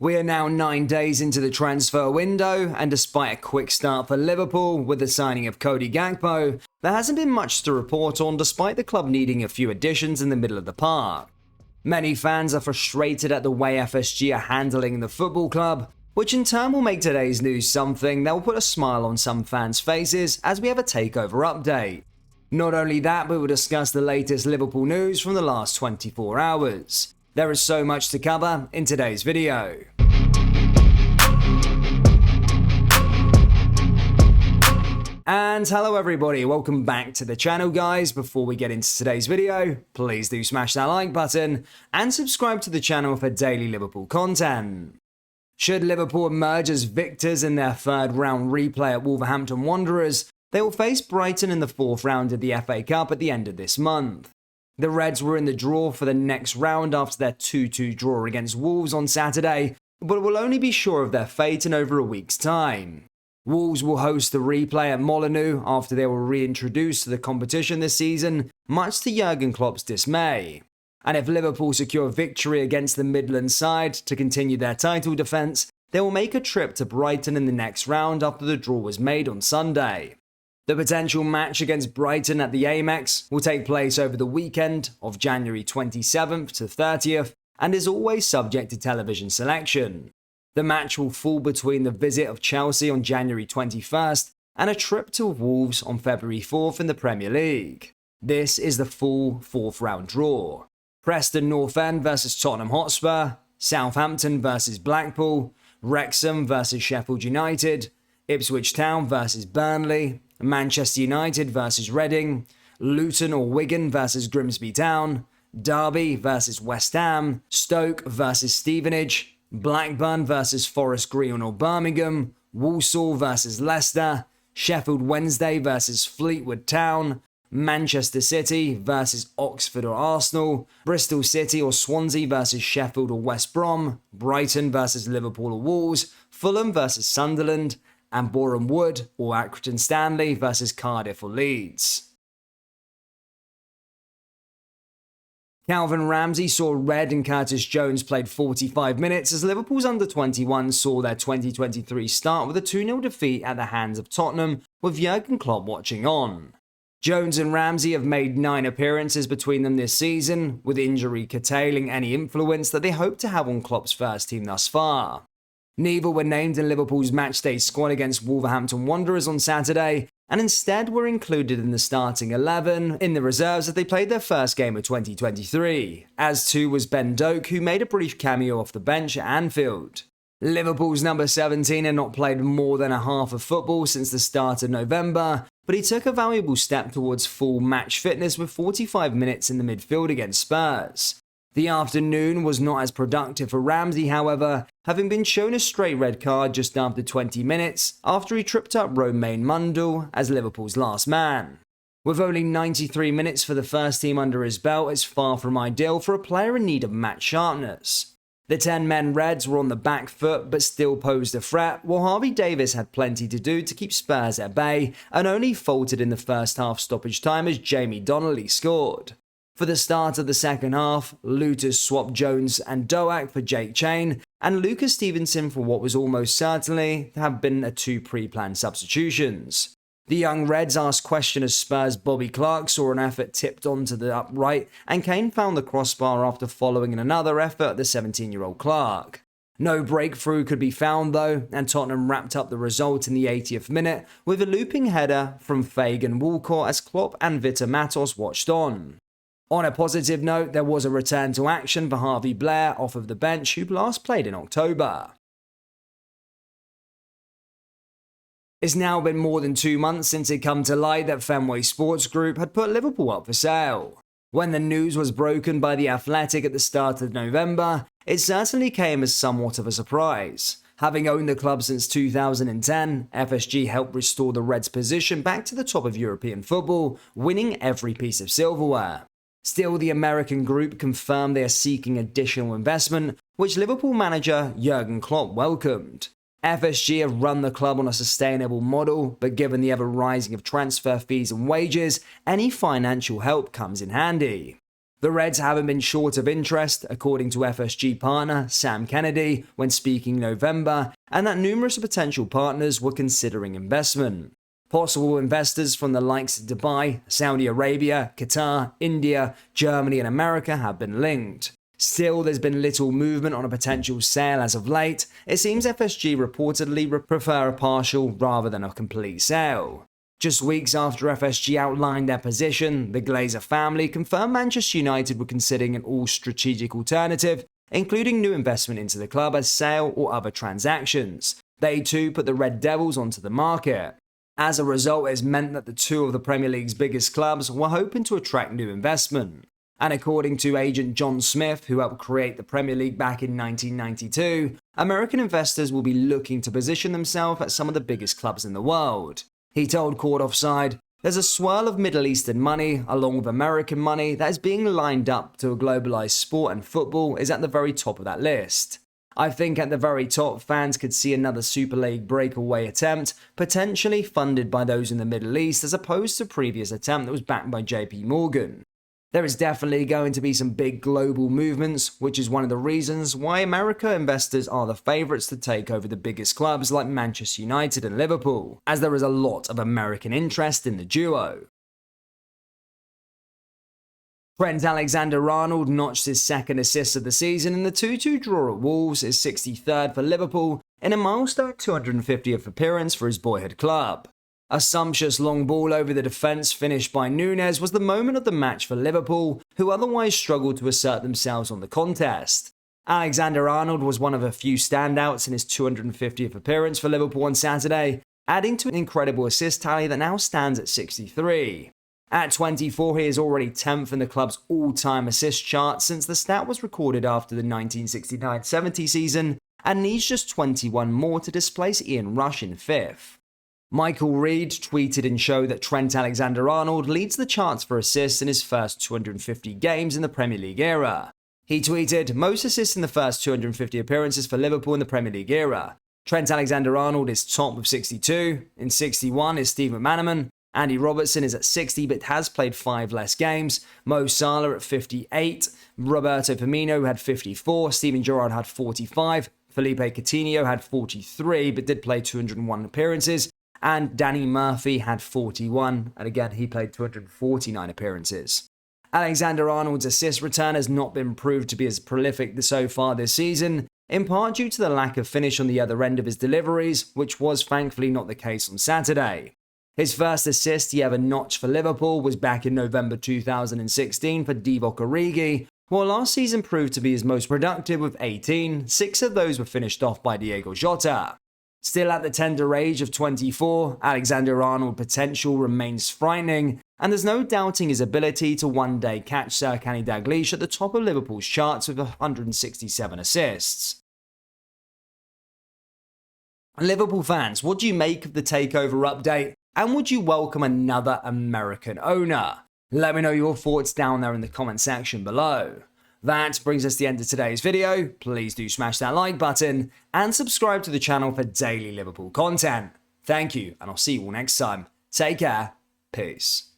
We are now 9 days into the transfer window, and despite a quick start for Liverpool with the signing of Cody Gakpo, there hasn't been much to report on despite the club needing a few additions in the middle of the park. Many fans are frustrated at the way FSG are handling the football club, which in turn will make today's news something that will put a smile on some fans' faces as we have a takeover update. Not only that, but we'll discuss the latest Liverpool news from the last 24 hours. There is so much to cover in today's video. And hello everybody, welcome back to the channel guys. Before we get into today's video, please do smash that like button and subscribe to the channel for daily Liverpool content. Should Liverpool emerge as victors in their third round replay at Wolverhampton Wanderers, they will face Brighton in the fourth round of the FA Cup at the end of this month. The Reds were in the draw for the next round after their 2-2 draw against Wolves on Saturday, but will only be sure of their fate in over a week's time. Wolves will host the replay at Molineux after they were reintroduced to the competition this season, much to Jurgen Klopp's dismay. And if Liverpool secure victory against the Midland side to continue their title defence, they will make a trip to Brighton in the next round after the draw was made on Sunday. The potential match against Brighton at the Amex will take place over the weekend of January 27th to 30th and is always subject to television selection. The match will fall between the visit of Chelsea on January 21st and a trip to Wolves on February 4th in the Premier League. This is the full fourth round draw. Preston North End vs Tottenham Hotspur, Southampton vs Blackpool, Wrexham vs Sheffield United, Ipswich Town vs Burnley, Manchester United vs Reading, Luton or Wigan vs Grimsby Town, Derby vs West Ham, Stoke vs Stevenage, Blackburn vs Forest Green or Birmingham, Walsall vs Leicester, Sheffield Wednesday vs Fleetwood Town, Manchester City vs Oxford or Arsenal, Bristol City or Swansea vs Sheffield or West Brom, Brighton vs Liverpool or Wolves, Fulham vs Sunderland, and Boreham Wood or Accrington Stanley vs Cardiff or Leeds. Calvin Ramsey saw red and Curtis Jones played 45 minutes as Liverpool's under-21 saw their 2023 start with a 2-0 defeat at the hands of Tottenham, with Jurgen Klopp watching on. Jones and Ramsey have made 9 appearances between them this season, with injury curtailing any influence that they hope to have on Klopp's first team thus far. Neither were named in Liverpool's matchday squad against Wolverhampton Wanderers on Saturday, and instead were included in the starting 11 in the reserves as they played their first game of 2023, as too was Ben Doak, who made a brief cameo off the bench at Anfield. Liverpool's number 17 had not played more than a half of football since the start of November, but he took a valuable step towards full match fitness with 45 minutes in the midfield against Spurs. The afternoon was not as productive for Ramsey, however, having been shown a straight red card just after 20 minutes after he tripped up Romain Mundle as Liverpool's last man. With only 93 minutes for the first team under his belt, it's far from ideal for a player in need of match sharpness. The 10-men Reds were on the back foot but still posed a threat, while Harvey Davies had plenty to do to keep Spurs at bay and only faltered in the first half stoppage time as Jamie Donnelly scored. For the start of the second half, Luton swapped Jones and Doak for Jake Chain, and Lucas Stevenson for what was almost certainly to have been 2 pre-planned substitutions. The young Reds asked question as Spurs' Bobby Clark saw an effort tipped onto the upright, and Kane found the crossbar after following in another effort at the 17-year-old Clark. No breakthrough could be found though, and Tottenham wrapped up the result in the 80th minute with a looping header from Fagan Walcott as Klopp and Vitor Matos watched on. On a positive note, there was a return to action for Harvey Blair off of the bench, who last played in October. It's now been more than 2 months since it come to light that Fenway Sports Group had put Liverpool up for sale. When the news was broken by The Athletic at the start of November, it certainly came as somewhat of a surprise. Having owned the club since 2010, FSG helped restore the Reds' position back to the top of European football, winning every piece of silverware. Still, the American group confirmed they are seeking additional investment, which Liverpool manager Jurgen Klopp welcomed. FSG have run the club on a sustainable model, but given the ever-rising of transfer fees and wages, any financial help comes in handy. The Reds haven't been short of interest, according to FSG partner Sam Kennedy when speaking in November, and that numerous potential partners were considering investment. Possible investors from the likes of Dubai, Saudi Arabia, Qatar, India, Germany and America have been linked. Still, there's been little movement on a potential sale as of late. It seems FSG reportedly prefer a partial rather than a complete sale. Just weeks after FSG outlined their position, the Glazer family confirmed Manchester United were considering an all-strategic alternative, including new investment into the club as sale or other transactions. They too put the Red Devils onto the market. As a result, it has meant that the two of the Premier League's biggest clubs were hoping to attract new investment. And according to agent John Smith, who helped create the Premier League back in 1992, American investors will be looking to position themselves at some of the biggest clubs in the world. He told Court Offside, "There's a swirl of Middle Eastern money, along with American money, that is being lined up to a globalized sport, and football is at the very top of that list. I think at the very top, fans could see another Super League breakaway attempt, potentially funded by those in the Middle East, as opposed to a previous attempt that was backed by JP Morgan. There is definitely going to be some big global movements, which is one of the reasons why America investors are the favourites to take over the biggest clubs like Manchester United and Liverpool, as there is a lot of American interest in the duo." Trent Alexander-Arnold notched his second assist of the season in the 2-2 draw at Wolves, his 63rd for Liverpool, in a milestone 250th appearance for his boyhood club. A sumptuous long ball over the defence finished by Núñez was the moment of the match for Liverpool, who otherwise struggled to assert themselves on the contest. Alexander-Arnold was one of a few standouts in his 250th appearance for Liverpool on Saturday, adding to an incredible assist tally that now stands at 63. At 24, he is already 10th in the club's all-time assist chart since the stat was recorded after the 1969-70 season, and needs just 21 more to displace Ian Rush in 5th. Michael Reed tweeted and showed that Trent Alexander-Arnold leads the charts for assists in his first 250 games in the Premier League era. He tweeted, "Most assists in the first 250 appearances for Liverpool in the Premier League era. Trent Alexander-Arnold is top with 62, in 61 is Steve McManaman, Andy Robertson is at 60 but has played 5 less games, Mo Salah at 58, Roberto Firmino had 54, Steven Gerrard had 45, Felipe Coutinho had 43 but did play 201 appearances, and Danny Murphy had 41, and again he played 249 appearances. Alexander-Arnold's assist return has not been proved to be as prolific so far this season, in part due to the lack of finish on the other end of his deliveries, which was thankfully not the case on Saturday. His first assist he ever notched for Liverpool was back in November 2016 for Divock Origi, while last season proved to be his most productive with 18, 6 of those were finished off by Diego Jota. Still at the tender age of 24, Alexander-Arnold's potential remains frightening, and there's no doubting his ability to one day catch Sir Kenny Dalglish at the top of Liverpool's charts with 167 assists. Liverpool fans, what do you make of the takeover update, and would you welcome another American owner? Let me know your thoughts down there in the comment section below. That brings us to the end of today's video. Please do smash that like button and subscribe to the channel for daily Liverpool content. Thank you, and I'll see you all next time. Take care. Peace.